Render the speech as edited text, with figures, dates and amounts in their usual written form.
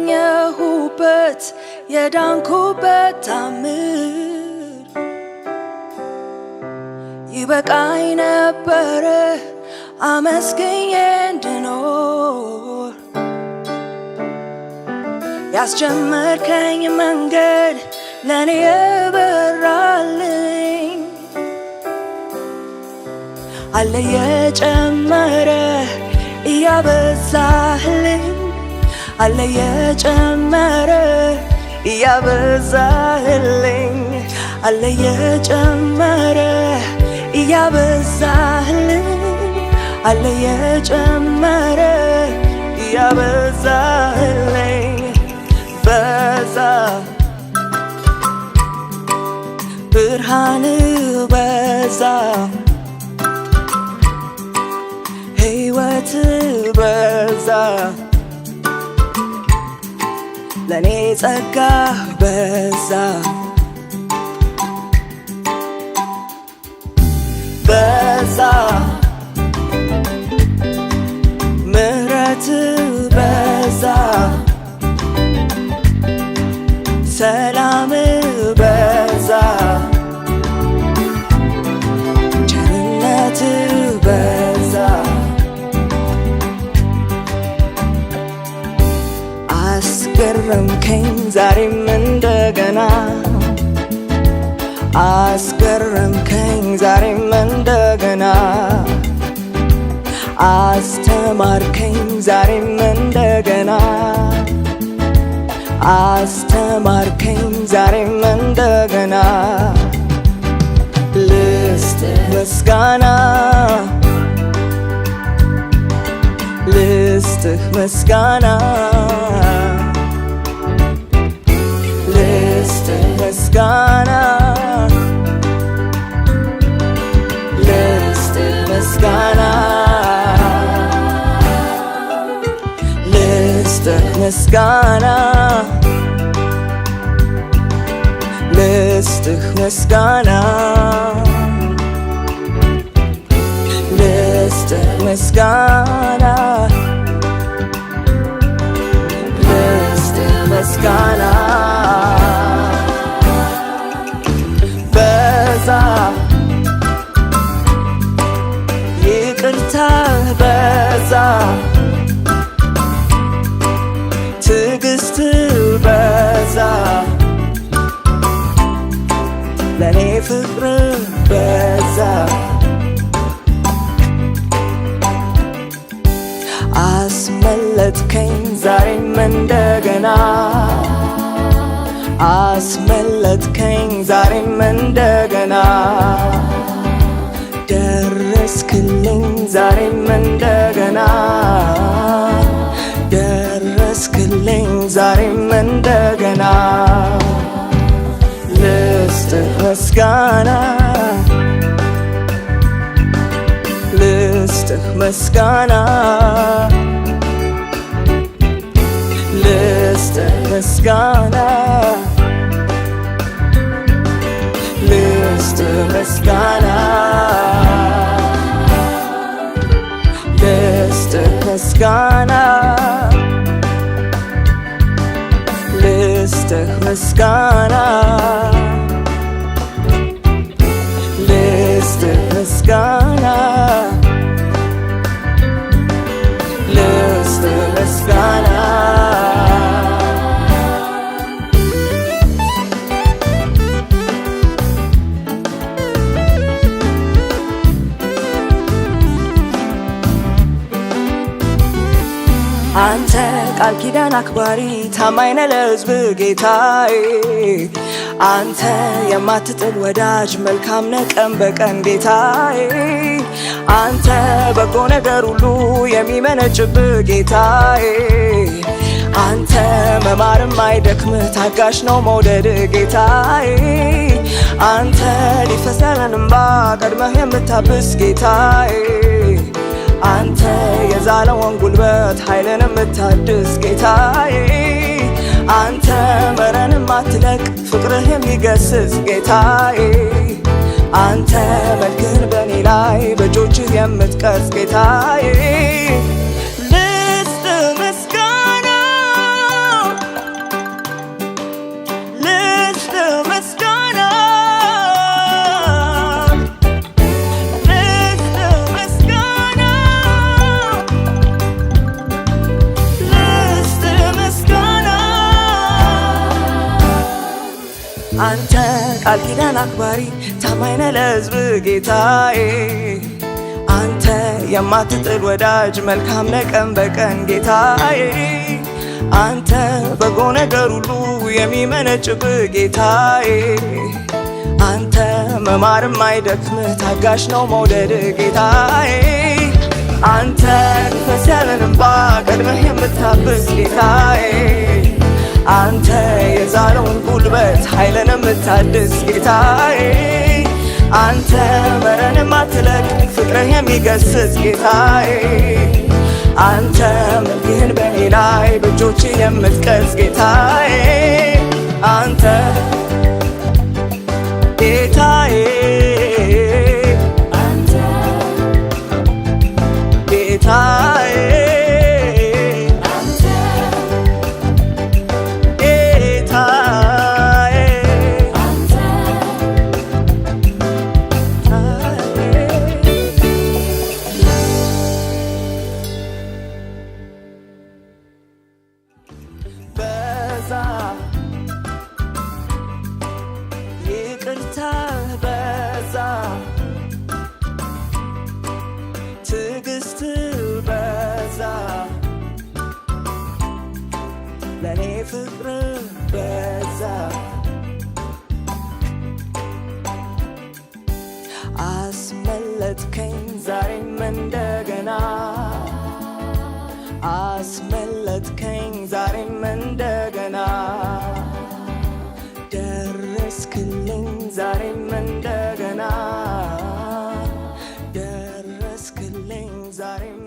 የተገኘሁበት የዳንኩበት ታምር ይበቃኝ ነበረ አመስግኜ እንድኖር ያስጀመርከኝ መንገድ ለኔ የበራልኝ አለ የጨመረ እያበዛህልኝ አለ የጨመረ እያበዛህልኝ አለ የጨመረ እያበዛህልኝ አለ የጨመረ እያበዛህልኝ በዛ ብርሃን በዛ ሕይወት በዛ ለኔ ጸጋ በዛ በዛ ምሕረት በዛ ሰላም በዛ ቸርነት በዛ አስገረምከኝ ዛሬም እንደገና አስገረምከኝ ዛሬም እንደገና አስተማርከኝ ዛሬም እንደገና አስተማርከኝ ዛሬም እንደገና ልስጥህ ምስጋና ልስጥህ ምስጋና ልስጥህ ምስጋና ልስጥህ ምስጋና ልስጥህ ምስጋና ልስጥህ ምስጋና ልስጥህ ምስጋና ልስጥህ ምስጋና በዛ ይቅርታ በዛ ትዕግስት በዛ ለኔ ፍቅር በዛ አስመለጥከኝ ዛሬም እንደገና አስመለጥከኝ ዛሬም እንደገና ደረስክልኝ ዛሬም እንደገና ደረስክልኝ ዛሬም እንደገና ልስጥህ ምስጋና ልስጥህ ምስጋና ልስጥህ ምስጋና ልስጥህ ምስጋና ልስጥህ ምስጋና ልስጥህ ምስጋና ልስጥህ ምስጋና ልስጥህ ምስጋና አንተ ቃል ኪዳን አክባሪ ታማኝ ነህ ለሕዝብ ጌታዬ አንተ የማትጥል ወዳጅ መልካም ነህ ቀን በቀን ጌታዬ አንተ በጎ ነገር ሁሉ የሚመነጭብህ ጌታዬ አንተ መማርም አይደክምህ ታጋሽ ነው መውደድ ጌታዬ አንተ ሊፈስ ያለን እንባ ቀድመህ የምታብስ ጌታዬ አንተ የዛለውን ጉልበት ኃይልን የምታድስ ጌታዬ አንተ መረንም አትለቅ ፍቅርህ የሚገስጽ ጌታዬ አንተ መልክህን በኔ ላይ በእጆችህ የምትቀርጽ ጌታዬ ልስጥህ ምስጋና አንተ ቃል ኪዳን አክባሪ ታማኝ ነህ ለሕዝብ ጌታዬ አንተ የማትጥል ወዳጅ መልካም ነህ ቀን በቀን ጌታዬ አንተ በጎ ነገር ሁሉ የሚመነጭብህ ጌታዬ አንተ መማርም አይደክምህ ታጋሽ ነው መውደድ ጌታዬ አንተ ፈስ ያለን እንባ ቀድመህ የምታብስ ጌታዬ አንተ የዛለውን ጉልበት ኃይልን የምታድስ ጌታዬ አንተ መረንም አትለቅ ፍቅርህ የሚገስጽ ጌታዬ አንተ መልክህን በኔ ላይ በእጆች የምትቀርጽ ጌታዬ አንተ ጌታዬ አንተ ጌታዬ አንተ ጌታዬ አንተ በዛ ይቅርታ በዛ ትዕግስት በዛ ለኔ ፍቅር በዛ አስመለጥከኝ ዛሬም እንደገና አስመለጥከኝ ዛሬም እንደገና ደረስክልኝ ዛሬም እንደገና ደረስክልኝ ዛሬም